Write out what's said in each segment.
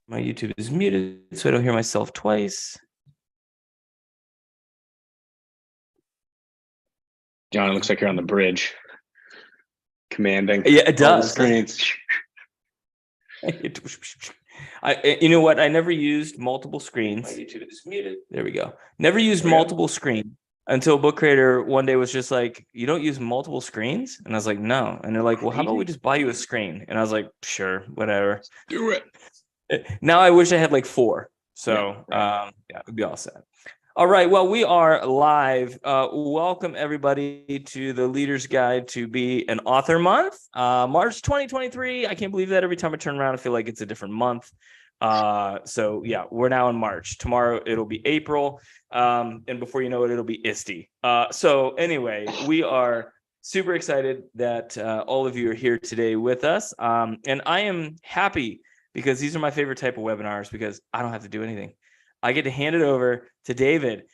My YouTube is muted, so I don't hear myself twice. John, it looks like you're on the bridge, commanding Yeah, it all the does. screens. You know what? I never used multiple screens. My YouTube is muted. There we go. Never used multiple screens until Book Creator one day was just like, "You don't use multiple screens?" And I was like, "No." And they're like, "Well, how about we just buy you a screen?" And I was like, "Sure, whatever." Do it. Now I wish I had like 4. So it'd be all set. All right. Well, we are live. Welcome everybody to the Leader's Guide to Be an Author Month, March 2023. I can't believe that every time I turn around, I feel like it's a different month. So yeah, we're now in March. Tomorrow it'll be April, and before you know it, it'll be ISTE. So anyway, we are super excited that all of you are here today with us, and I am happy because these are my favorite type of webinars because I don't have to do anything. I get to hand it over to David,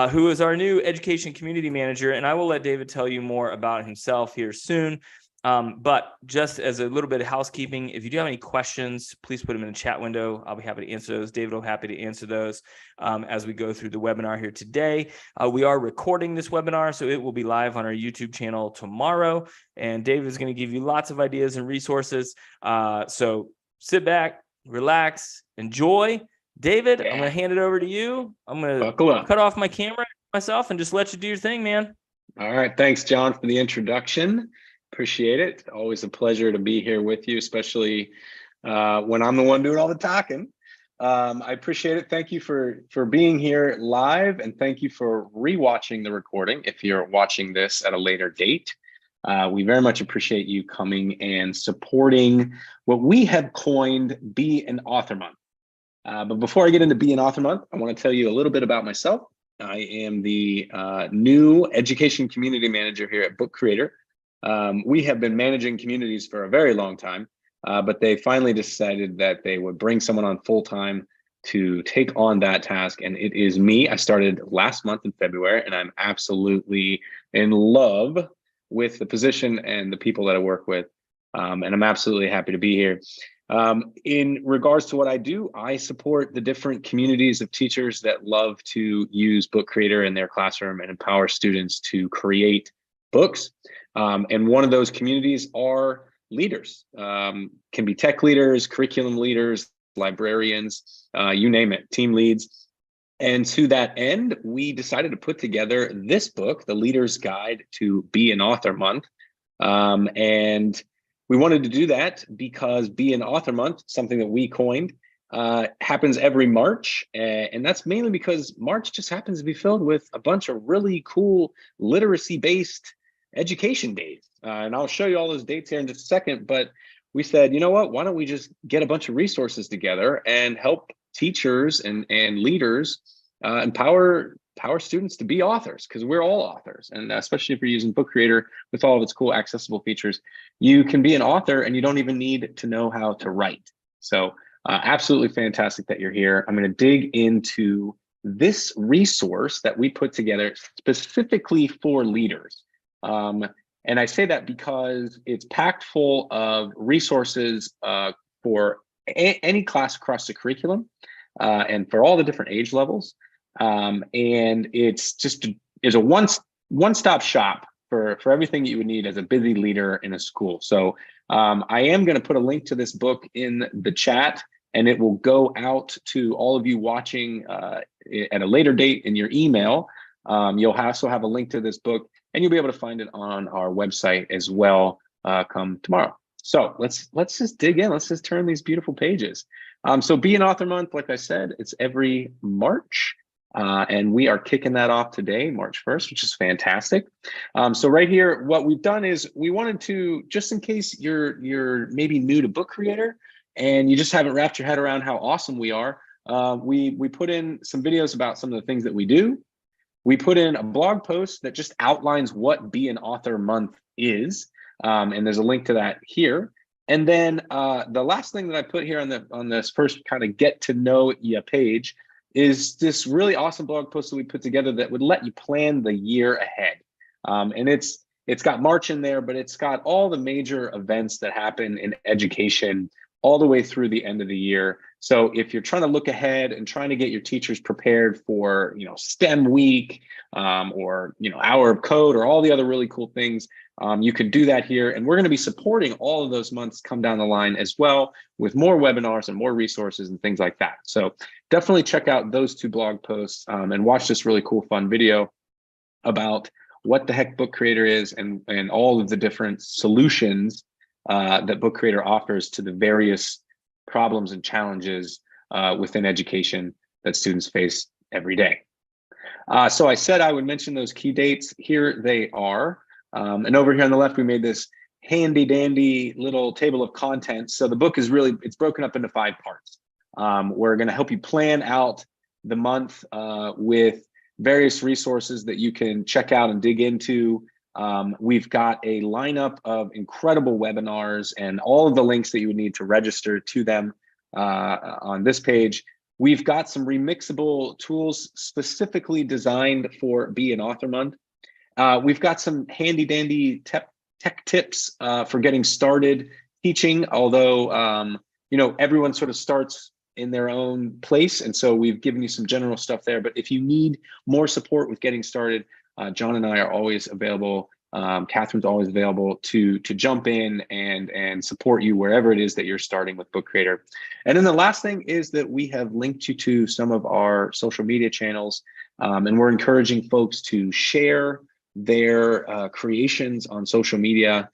who is our new education community manager, and I will let David tell you more about himself here soon. But just as a little bit of housekeeping, if you do have any questions, please put them in the chat window. I'll be happy to answer those. David will be happy to answer those as we go through the webinar here today. We are recording this webinar, so it will be live on our YouTube channel tomorrow. And David is going to give you lots of ideas and resources. So sit back, relax, enjoy. David, I'm going to hand it over to you. I'm going to cut off my camera myself and just let you do your thing, man. All right. Thanks, John, for the introduction. Appreciate it. Always a pleasure to be here with you, especially when I'm the one doing all the talking. I appreciate it. Thank you for being here live, and thank you for rewatching the recording if you're watching this at a later date. We very much appreciate you coming and supporting what we have coined Be an Author Month. But before I get into Be an Author Month, I want to tell you a little bit about myself. I am the new education community manager here at Book Creator. We have been managing communities for a very long time, but they finally decided that they would bring someone on full time to take on that task. And it is me. I started last month in February, and I'm absolutely in love with the position and the people that I work with. And I'm absolutely happy to be here. In regards to what I do, I support the different communities of teachers that love to use Book Creator in their classroom and empower students to create books. And one of those communities are leaders, can be tech leaders, curriculum leaders, librarians, you name it, team leads. And to that end, we decided to put together this book, The Leader's Guide to Be an Author Month. And we wanted to do that because Be an Author Month, something that we coined, happens every March. And that's mainly because March just happens to be filled with a bunch of really cool literacy-based education days. And I'll show you all those dates here in just a second. But we said, you know what, why don't we just get a bunch of resources together and help teachers and leaders empower students to be authors, because we're all authors. And especially if you're using Book Creator with all of its cool accessible features, you can be an author and you don't even need to know how to write. So absolutely fantastic that you're here. I'm going to dig into this resource that we put together specifically for leaders. And I say that because it's packed full of resources for any class across the curriculum and for all the different age levels. And it's just is a one-stop shop for everything that you would need as a busy leader in a school. So I am going to put a link to this book in the chat, and it will go out to all of you watching at a later date in your email. You'll also have a link to this book, and you'll be able to find it on our website as well come tomorrow. So let's just dig in. Let's just turn these beautiful pages. So Be an Author Month, like I said, it's every March. And we are kicking that off today, March 1st, which is fantastic. So right here, what we've done is we wanted to, just in case you're maybe new to Book Creator and you just haven't wrapped your head around how awesome we are, we put in some videos about some of the things that we do. We put in a blog post that just outlines what Be an Author Month is. And there's a link to that here. And then the last thing that I put here on this first kind of get to know you page is this really awesome blog post that we put together that would let you plan the year ahead. And it's got March in there, but it's got all the major events that happen in education all the way through the end of the year. So if you're trying to look ahead and trying to get your teachers prepared for, STEM week, or, hour of code, or all the other really cool things, you can do that here. And we're going to be supporting all of those months come down the line as well, with more webinars and more resources and things like that. So definitely check out those 2 blog posts, and watch this really cool, fun video about what the heck Book Creator is, and all of the different solutions that Book Creator offers to the various problems and challenges within education that students face every day. So I said I would mention those key dates. Here they are. And over here on the left, we made this handy dandy little table of contents. So the book is it's broken up into 5 parts. We're going to help you plan out the month with various resources that you can check out and dig into. We've got a lineup of incredible webinars and all of the links that you would need to register to them on this page. We've got some remixable tools specifically designed for Be an Author Month. We've got some handy dandy tech tips for getting started teaching, although everyone sort of starts in their own place. And so we've given you some general stuff there. But if you need more support with getting started, John and I are always available. Catherine's always available to jump in and support you wherever it is that you're starting with Book Creator. And then the last thing is that we have linked you to some of our social media channels, and we're encouraging folks to share their creations on social media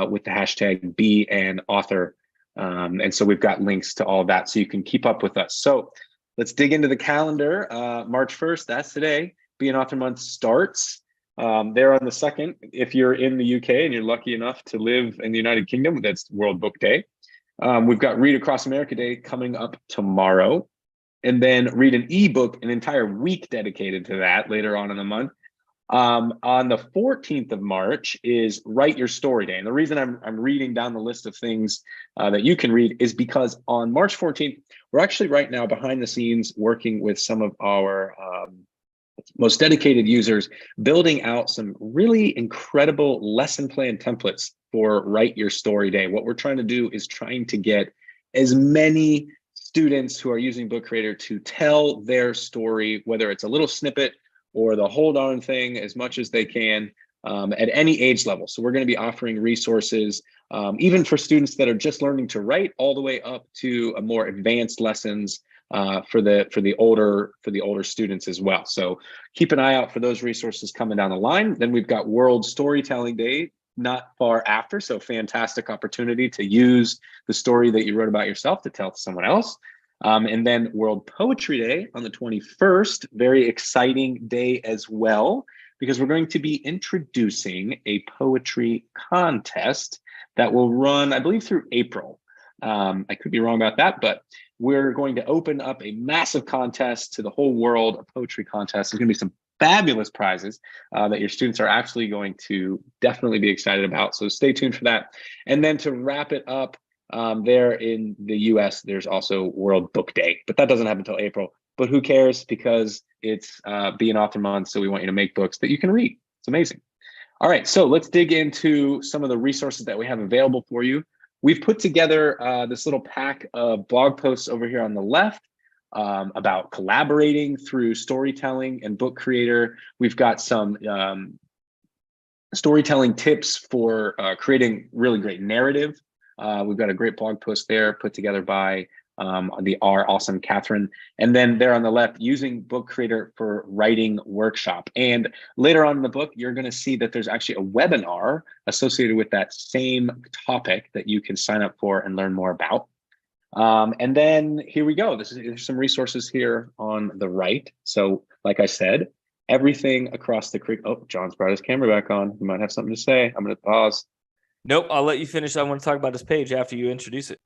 with the hashtag Be an Author. And so we've got links to all of that so you can keep up with us. So let's dig into the calendar. March 1st, that's today. Be an Author Month starts there on the 2nd. If you're in the UK and you're lucky enough to live in the United Kingdom, that's World Book Day. We've got Read Across America Day coming up tomorrow. And then Read an ebook, an entire week dedicated to that later on in the month. On the 14th of March is Write Your Story Day. And the reason I'm reading down the list of things that you can read is because on March 14th, we're actually right now behind the scenes working with some of our most dedicated users, building out some really incredible lesson plan templates for Write Your Story Day. What we're trying to do is trying to get as many students who are using Book Creator to tell their story, whether it's a little snippet or the whole darn thing, as much as they can at any age level. So we're going to be offering resources, even for students that are just learning to write, all the way up to a more advanced lessons for the older students as well. So keep an eye out for those resources coming down the line. Then we've got World Storytelling Day not far after. So fantastic opportunity to use the story that you wrote about yourself to tell to someone else. And then World Poetry Day on the 21st, very exciting day as well, because we're going to be introducing a poetry contest that will run, I believe, through April. I could be wrong about that, but we're going to open up a massive contest to the whole world, a poetry contest. There's going to be some fabulous prizes that your students are actually going to definitely be excited about. So stay tuned for that. And then to wrap it up, there in the US, there's also World Book Day, but that doesn't happen until April. But who cares? Because it's Be an Author Month, so we want you to make books that you can read. It's amazing. All right, so let's dig into some of the resources that we have available for you. We've put together this little pack of blog posts over here on the left about collaborating through storytelling and Book Creator. We've got some storytelling tips for creating really great narrative. We've got a great blog post there put together by our awesome Catherine. And then there on the left, using Book Creator for writing workshop. And later on in the book, you're going to see that there's actually a webinar associated with that same topic that you can sign up for and learn more about. And then here we go. There's some resources here on the right. So like I said, everything across the creek. Oh, John's brought his camera back on. You might have something to say. I'm going to pause. Nope, I'll let you finish. I want to talk about this page after you introduce it.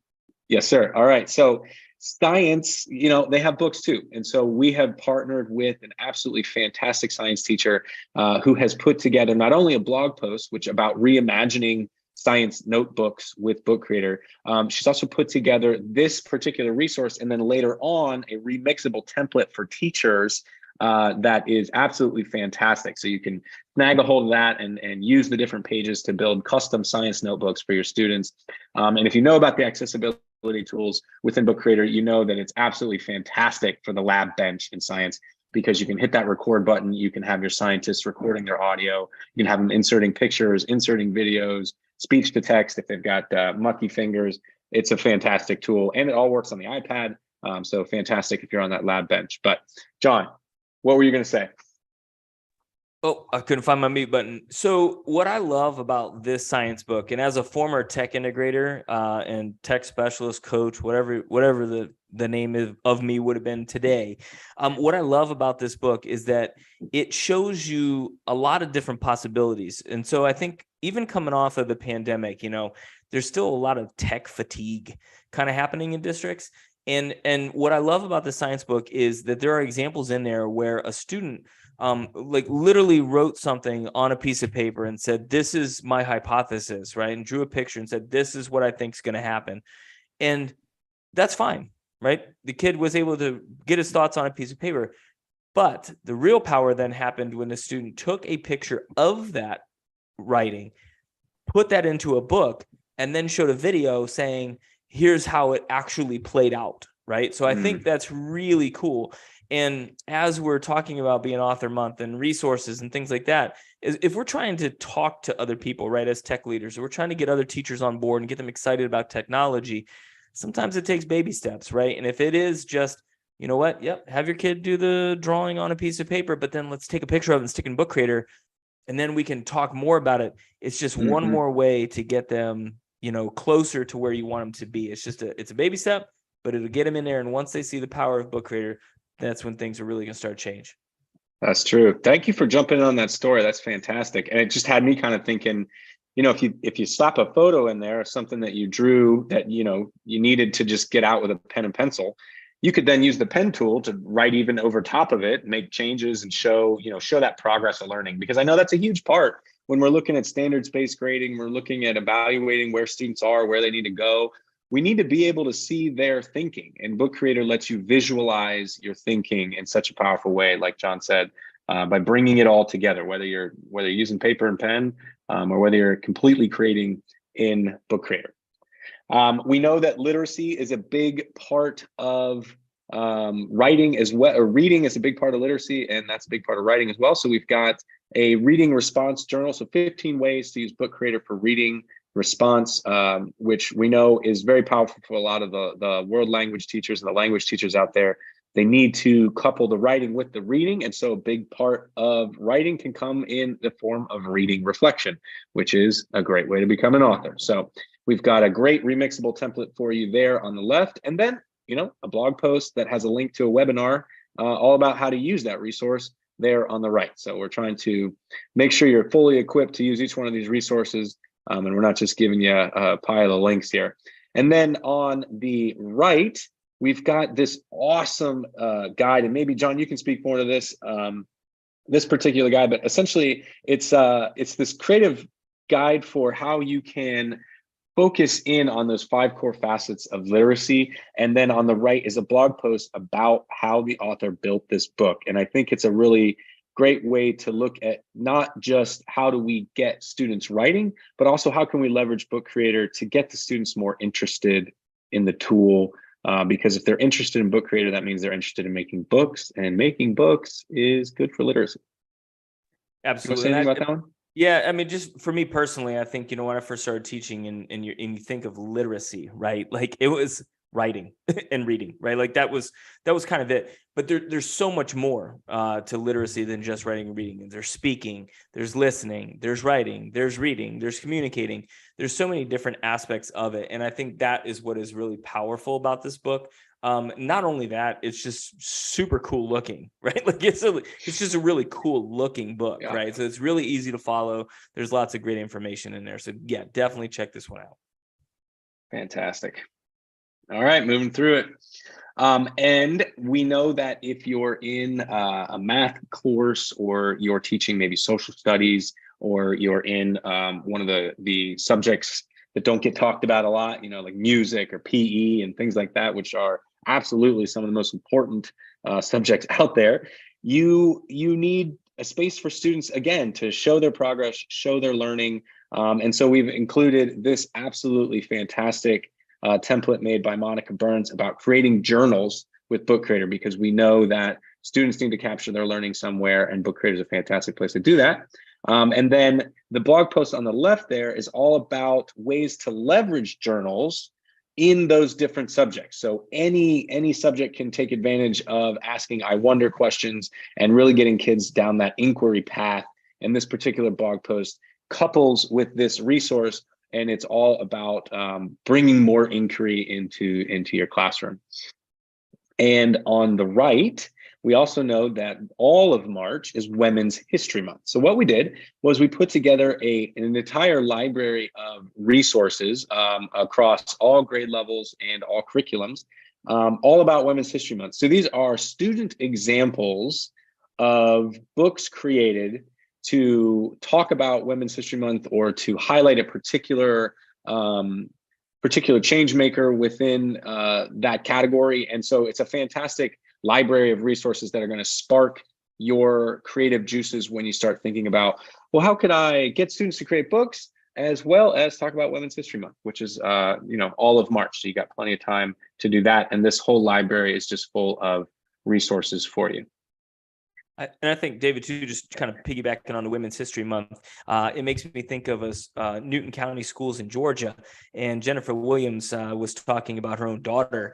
Yes, sir. All right. So science, they have books too. And so we have partnered with an absolutely fantastic science teacher who has put together not only a blog post, which about reimagining science notebooks with Book Creator. She's also put together this particular resource, and then later on a remixable template for teachers that is absolutely fantastic. So you can snag a hold of that and use the different pages to build custom science notebooks for your students. And if you know about the accessibility tools within Book Creator, you know that it's absolutely fantastic for the lab bench in science, because you can hit that record button. You can have your scientists recording their audio. You can have them inserting pictures, inserting videos, speech to text if they've got mucky fingers. It's a fantastic tool, and it all works on the iPad. So fantastic if you're on that lab bench. But John, what were you going to say? Oh, I couldn't find my mute button. So what I love about this science book, and as a former tech integrator and tech specialist coach, whatever the name of me would have been today, what I love about this book is that it shows you a lot of different possibilities. And so I think even coming off of the pandemic, there's still a lot of tech fatigue kind of happening in districts. And what I love about the science book is that there are examples in there where a student like literally wrote something on a piece of paper and said, this is my hypothesis, right? And drew a picture and said, this is what I think is going to happen. And that's fine, right? The kid was able to get his thoughts on a piece of paper. But the real power then happened when the student took a picture of that writing, put that into a book, and then showed a video saying, here's how it actually played out, right? So I think that's really cool. And as we're talking about being Author Month and resources and things like that, if we're trying to talk to other people, right, as tech leaders, we're trying to get other teachers on board and get them excited about technology, sometimes it takes baby steps, right? And if it is just, you know what, yep, have your kid do the drawing on a piece of paper, but then let's take a picture of it and stick it in Book Creator, and then we can talk more about it. It's just one more way to get them, closer to where you want them to be. It's a baby step, but it'll get them in there. And once they see the power of Book Creator, that's when things are really going to start to change. That's true. Thank you for jumping in on that story. That's fantastic. And it just had me kind of thinking, if you slap a photo in there of something that you drew that, you needed to just get out with a pen and pencil, you could then use the pen tool to write even over top of it, make changes and show that progress of learning. Because I know that's a huge part when we're looking at standards-based grading, we're looking at evaluating where students are, where they need to go. We need to be able to see their thinking, and Book Creator lets you visualize your thinking in such a powerful way, like John said, by bringing it all together, whether you're using paper and pen or whether you're completely creating in Book Creator. We know that literacy is a big part of writing as well, or reading is a big part of literacy, and that's a big part of writing as well. So we've got a reading response journal, so 15 ways to use Book Creator for reading response, which we know is very powerful for a lot of the world language teachers and the language teachers out there. They need to couple the writing with the reading. And so a big part of writing can come in the form of reading reflection, which is a great way to become an author. So we've got a great remixable template for you there on the left. And then, a blog post that has a link to a webinar all about how to use that resource there on the right. So we're trying to make sure you're fully equipped to use each one of these resources. And we're not just giving you a pile of links here. And then on the right, we've got this awesome guide. And maybe, John, you can speak more to this particular guide. But essentially, it's this creative guide for how you can focus in on those 5 core facets of literacy. And then on the right is a blog post about how the author built this book. And I think it's a really great way to look at not just how do we get students writing, but also how can we leverage Book Creator to get the students more interested in the tool. Because if they're interested in Book Creator, that means they're interested in making books, and making books is good for literacy. Absolutely. You about that one? Yeah, I mean, just for me personally, I think, when I first started teaching and you think of literacy, right? Like it was writing and reading, right? Like that was kind of it. But there's so much more to literacy than just writing and reading. There's speaking, there's listening, there's writing, there's reading, there's communicating. There's so many different aspects of it. And I think that is what is really powerful about this book. Not only that, it's just super cool looking, right? Like it's just a really cool looking book, right? So it's really easy to follow. There's lots of great information in there. So yeah, definitely check this one out. Fantastic. All right, moving through it. And we know that if you're in a math course, or you're teaching maybe social studies, or you're in one of the subjects that don't get talked about a lot, like music or PE and things like that, which are absolutely some of the most important subjects out there, you need a space for students, again, to show their progress, show their learning. And so we've included this absolutely fantastic template made by Monica Burns about creating journals with Book Creator, because we know that students need to capture their learning somewhere, and Book Creator is a fantastic place to do that. And then the blog post on the left there is all about ways to leverage journals in those different subjects. So any subject can take advantage of asking I wonder questions and really getting kids down that inquiry path. And this particular blog post couples with this resource, and it's all about bringing more inquiry into your classroom. And on the right, we also know that all of March is Women's History Month. So what we did was we put together an entire library of resources across all grade levels and all curriculums, all about Women's History Month. So these are student examples of books created to talk about Women's History Month or to highlight a particular change maker within that category. And so it's a fantastic library of resources that are going to spark your creative juices when you start thinking about, well, how could I get students to create books as well as talk about Women's History Month, which is all of March. So you got plenty of time to do that. And this whole library is just full of resources for you. And I think, David, too, just kind of piggybacking on the Women's History Month, it makes me think of us Newton County schools in Georgia. And Jennifer Williams was talking about her own daughter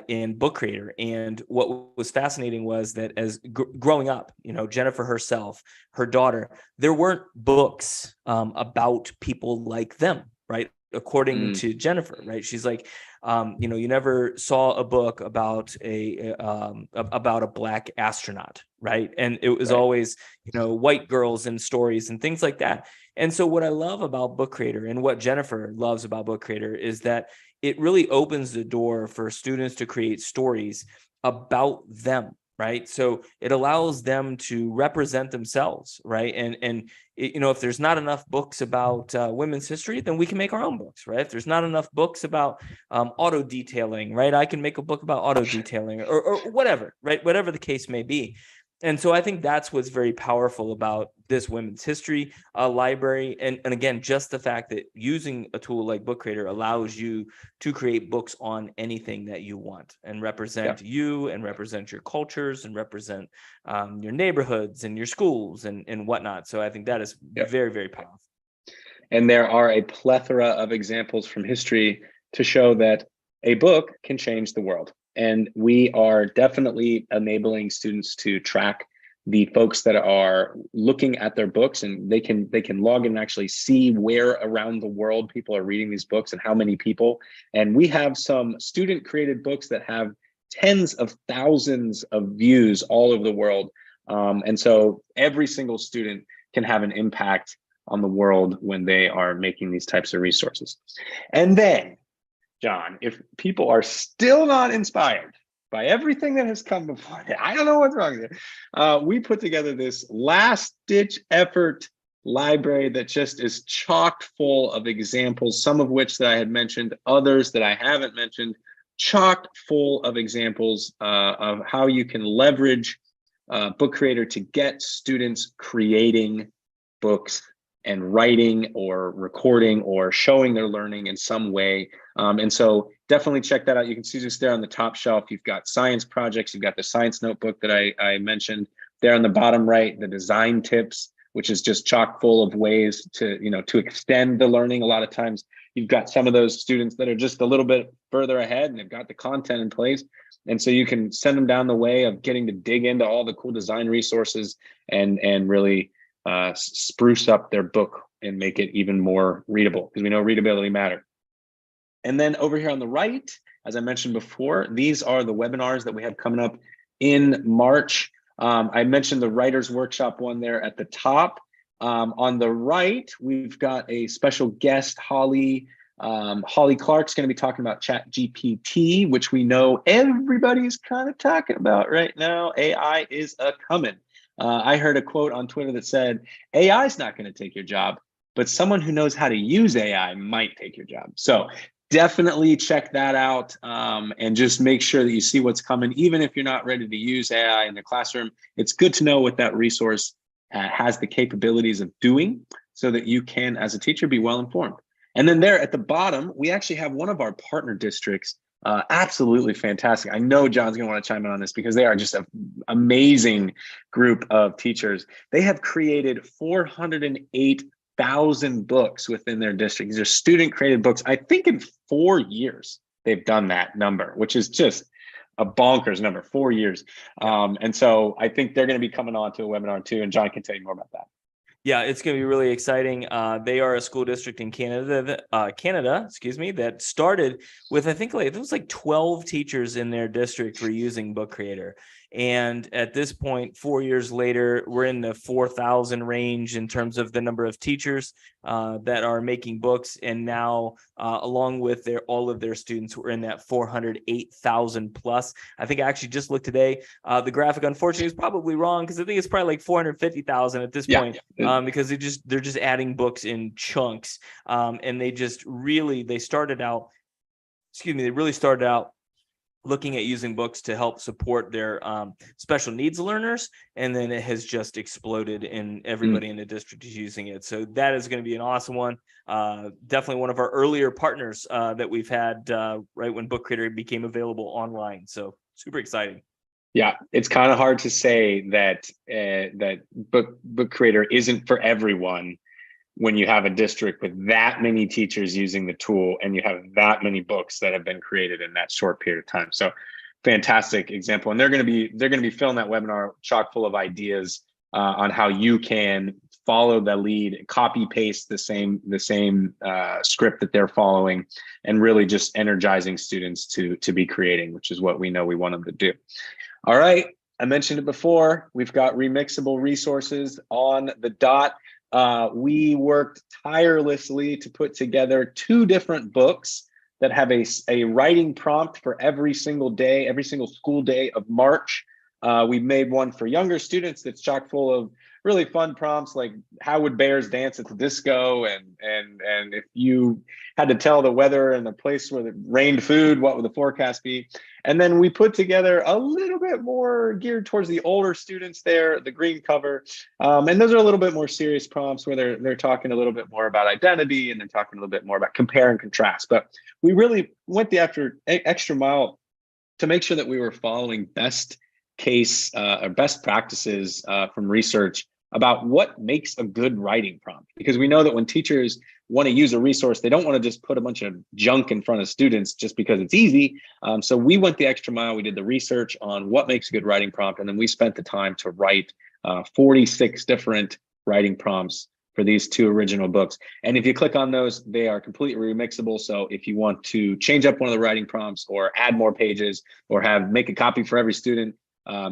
in Book Creator. And what was fascinating was that as growing up, Jennifer herself, her daughter, there weren't books about people like them, right? According to Jennifer, right? She's like, you never saw a book about a Black astronaut, right? And it was always, white girls and stories and things like that. And so what I love about Book Creator and what Jennifer loves about Book Creator is that it really opens the door for students to create stories about them, right? So it allows them to represent themselves, right? And if there's not enough books about women's history, then we can make our own books, right? If there's not enough books about auto detailing, right? I can make a book about auto detailing or whatever, right? Whatever the case may be. And so I think that's what's very powerful about this women's history library. And again, just the fact that using a tool like Book Creator allows you to create books on anything that you want and represent you and represent your cultures and represent your neighborhoods and your schools and whatnot. So I think that is very, very powerful. And there are a plethora of examples from history to show that a book can change the world. And we are definitely enabling students to track the folks that are looking at their books, and they can log in and actually see where around the world people are reading these books and how many people. And we have some student created books that have tens of thousands of views all over the world. And so every single student can have an impact on the world when they are making these types of resources. And then, John, if people are still not inspired by everything that has come before, I don't know what's wrong there. We put together this last-ditch effort library that just is chock full of examples, some of which that I had mentioned, others that I haven't mentioned, chock full of examples of how you can leverage Book Creator to get students creating books and writing or recording or showing their learning in some way. And so definitely check that out. You can see just there on the top shelf, you've got science projects, you've got the science notebook that I mentioned. There on the bottom right, the design tips, which is just chock full of ways to extend the learning. A lot of times you've got some of those students that are just a little bit further ahead and they've got the content in place. And so you can send them down the way of getting to dig into all the cool design resources and really spruce up their book and make it even more readable, because we know readability matters. And then over here on the right, as I mentioned before, these are the webinars that we have coming up in March. I mentioned the Writers Workshop one there at the top. On the right, we've got a special guest, Holly Clark's going to be talking about ChatGPT, which we know everybody's kind of talking about right now. AI is a coming. I heard a quote on Twitter that said, AI is not going to take your job, but someone who knows how to use AI might take your job. So definitely check that out and just make sure that you see what's coming. Even if you're not ready to use AI in the classroom, it's good to know what that resource has the capabilities of doing so that you can, as a teacher, be well informed. And then there at the bottom, we actually have one of our partner districts. Absolutely fantastic. I know John's going to want to chime in on this because they are just an amazing group of teachers. They have created 408,000 books within their district. These are student created books. I think in 4 years, they've done that number, which is just a bonkers number, 4 years. And so I think they're going to be coming on to a webinar too. And John can tell you more about that. Yeah, it's going to be really exciting. They are a school district in Canada, that started with, I think it was like 12 teachers in their district were using Book Creator. And at this point, 4 years later, we're in the 4,000 range in terms of the number of teachers that are making books. And now, along with all of their students, we're in that 408,000 plus. I think I actually just looked today. The graphic, unfortunately, is probably wrong because I think it's probably like 450,000 at this point. Because they're just adding books in chunks, and they really started out looking at using books to help support their special needs learners, and then it has just exploded, and everybody in the district is using it. So that is going to be an awesome one. Definitely one of our earlier partners that we've had right when Book Creator became available online. So super exciting. Yeah, it's kind of hard to say that that book creator isn't for everyone when you have a district with that many teachers using the tool and you have that many books that have been created in that short period of time. So fantastic example. And they're going to be filling that webinar chock full of ideas on how you can follow the lead, copy paste the same script that they're following, and really just energizing students to be creating, which is what we know we want them to do. All right, I mentioned it before. We've got Remixable resources on the dot. We worked tirelessly to put together 2 different books that have a writing prompt for every single day, every single school day of March. We made one for younger students that's chock full of really fun prompts like how would bears dance at the disco, and if you had to tell the weather and the place where it rained food, what would the forecast be? And then we put together a little bit more geared towards the older students there, the green cover. And those are a little bit more serious prompts where they're talking a little bit more about identity, and they're talking a little bit more about compare and contrast. But we really went the extra mile to make sure that we were following best case or best practices from research about what makes a good writing prompt. Because we know that when teachers want to use a resource, they don't want to just put a bunch of junk in front of students just because it's easy. So we went the extra mile. We did the research on what makes a good writing prompt. And then we spent the time to write 46 different writing prompts for these 2 original books. And if you click on those, they are completely remixable. So if you want to change up one of the writing prompts or add more pages or make a copy for every student,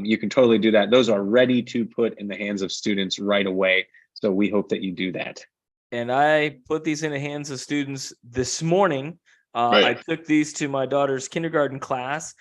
you can totally do that. Those are ready to put in the hands of students right away. So we hope that you do that. And I put these in the hands of students this morning. Right. I took these to my daughter's kindergarten class.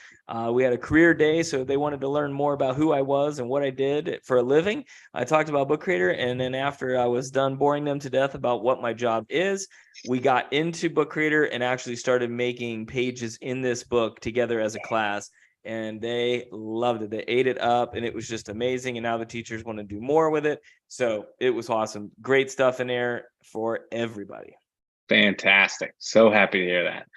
We had a career day, so they wanted to learn more about who I was and what I did for a living. I talked about Book Creator, and then after I was done boring them to death about what my job is, we got into Book Creator and actually started making pages in this book together as a class. And they loved it. They ate it up, and it was just amazing. And now the teachers want to do more with it. So it was awesome. Great stuff in there for everybody. Fantastic. So happy to hear that.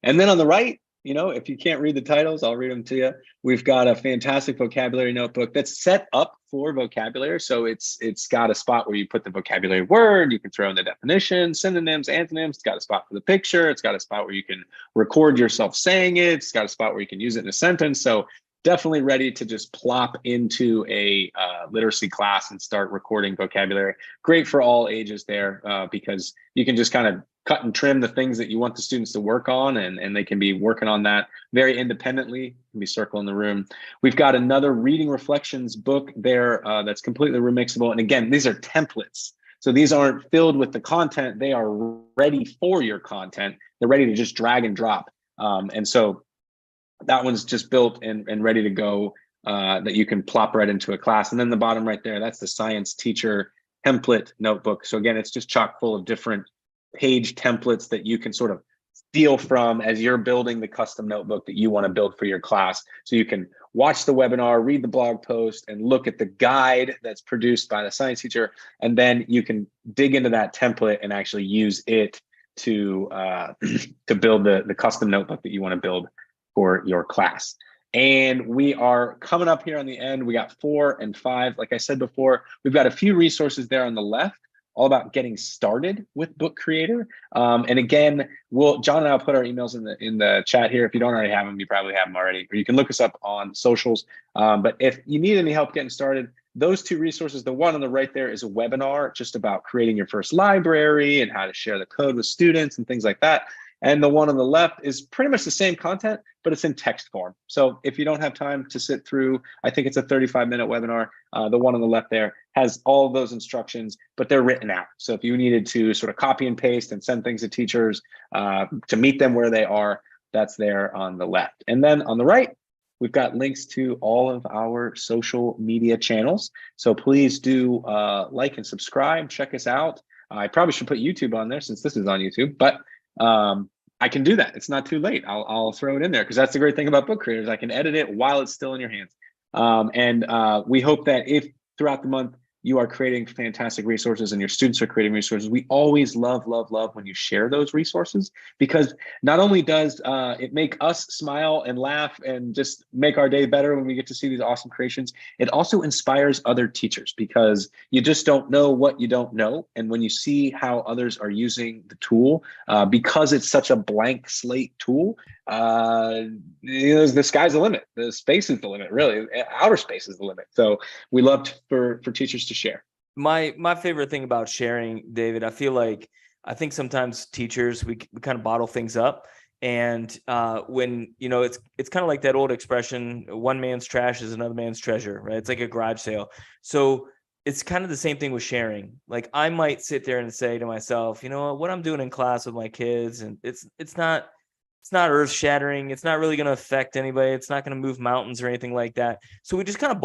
And then on the right, if you can't read the titles, I'll read them to you. We've got a fantastic vocabulary notebook that's set up for vocabulary. So it's got a spot where you put the vocabulary word, you can throw in the definition, synonyms, antonyms. It's got a spot for the picture. It's got a spot where you can record yourself saying it. It's got a spot where you can use it in a sentence. So definitely ready to just plop into a literacy class and start recording vocabulary. Great for all ages there because you can just kind of cut and trim the things that you want the students to work on, and they can be working on that very independently. Can be circling the room. We've got another reading reflections book there that's completely remixable. And again, these are templates. So these aren't filled with the content. They are ready for your content. They're ready to just drag and drop. And so that one's just built and ready to go that you can plop right into a class. And then the bottom right there, that's the science teacher template notebook. So again, it's just chock full of different page templates that you can sort of steal from as you're building the custom notebook that you want to build for your class. So you can watch the webinar, read the blog post, and look at the guide that's produced by the science teacher. And then you can dig into that template and actually use it to to build the custom notebook that you want to build for your class. And we are coming up here on the end. We got 4 and 5. Like I said before, we've got a few resources there on the left, all about getting started with Book Creator. And again, John and I will put our emails in the chat here. If you don't already have them, you probably have them already, or you can look us up on socials. But if you need any help getting started, those 2 resources, the one on the right there is a webinar just about creating your first library and how to share the code with students and things like that. And the one on the left is pretty much the same content, but it's in text form. So if you don't have time to sit through, I think it's a 35-minute webinar. The one on the left there has all of those instructions, but they're written out. So if you needed to sort of copy and paste and send things to teachers to meet them where they are, that's there on the left. And then on the right, we've got links to all of our social media channels. So please do like and subscribe, check us out. I probably should put YouTube on there since this is on YouTube, but I can do that. It's not too late. I'll throw it in there because that's the great thing about Book Creators. I can edit it while it's still in your hands. And we hope that if throughout the month you are creating fantastic resources and your students are creating resources, we always love when you share those resources, because not only does it make us smile and laugh and just make our day better when we get to see these awesome creations, it also inspires other teachers, because you just don't know what you don't know. And when you see how others are using the tool, because it's such a blank slate tool, the sky's the limit. The space is the limit, really. Outer space is the limit. So we love for teachers to share. My favorite thing about sharing, David, I think sometimes teachers, we kind of bottle things up. And when, it's kind of like that old expression, one man's trash is another man's treasure, right? It's like a garage sale. So it's kind of the same thing with sharing. Like I might sit there and say to myself, what I'm doing in class with my kids, and it's not earth shattering. It's not really going to affect anybody. It's not going to move mountains or anything like that. So we just kind of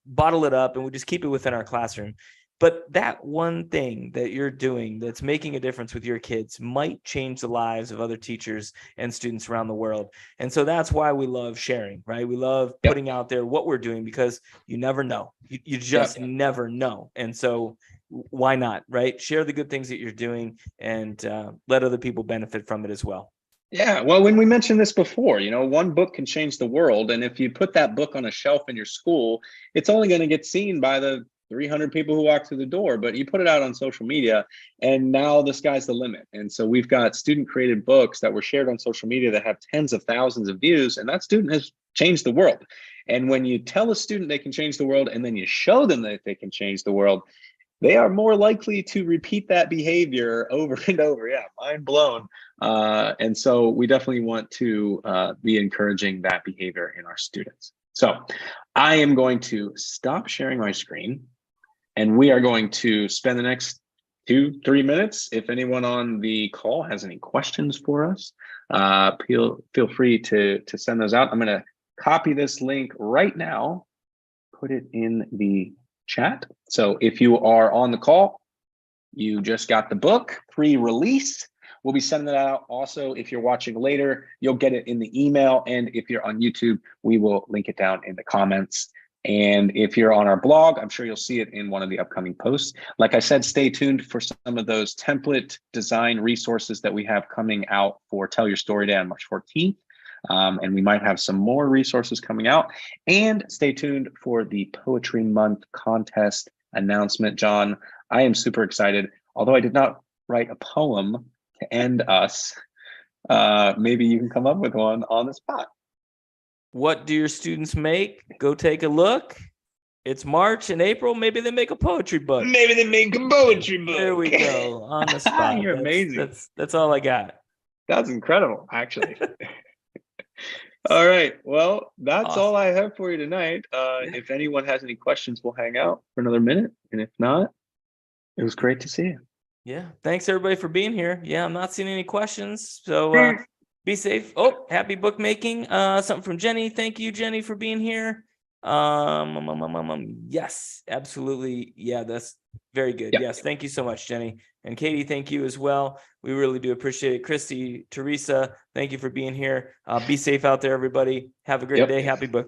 bottle it up and we just keep it within our classroom. But that one thing that you're doing that's making a difference with your kids might change the lives of other teachers and students around the world. And so that's why we love sharing, right? We love putting out there what we're doing, because you never know. You just never know. And so why not, right? Share the good things that you're doing and let other people benefit from it as well. Yeah, well, when we mentioned this before, one book can change the world. And if you put that book on a shelf in your school, it's only going to get seen by the 300 people who walk through the door, but you put it out on social media and now the sky's the limit. And so we've got student created books that were shared on social media that have tens of thousands of views, and that student has changed the world. And when you tell a student they can change the world and then you show them that they can change the world, they are more likely to repeat that behavior over and over. Yeah, mind blown. And so we definitely want to be encouraging that behavior in our students. So I am going to stop sharing my screen, and we are going to spend the next 2-3 minutes. If anyone on the call has any questions for us, feel free to send those out. I'm going to copy this link right now, put it in the chat. So if you are on the call, you just got the book pre-release. We'll be sending it out. Also, if you're watching later, you'll get it in the email. And if you're on YouTube, we will link it down in the comments. And if you're on our blog, I'm sure you'll see it in one of the upcoming posts. Like I said, stay tuned for some of those template design resources that we have coming out for Tell Your Story Day on March 14th. And we might have some more resources coming out. And stay tuned for the Poetry Month contest announcement. John, I am super excited. Although I did not write a poem to end us, maybe you can come up with one on the spot. What do your students make? Go take a look. It's March and April. Maybe they make a poetry book. Maybe they make a poetry book. There we go. On the spot. You're amazing. That's all I got. That's incredible, actually. All right. Well, that's awesome. All I have for you tonight. If anyone has any questions, we'll hang out for another minute. And if not, it was great to see you. Yeah. Thanks, everybody, for being here. Yeah, I'm not seeing any questions. So be safe. Oh, happy bookmaking. Something from Jenny. Thank you, Jenny, for being here. Yes, absolutely. Yeah, that's very good. Yep. Yes. Thank you so much, Jenny. And Katie, thank you as well. We really do appreciate it. Christy, Teresa, thank you for being here. Be safe out there, everybody. Have a great day. Happy book.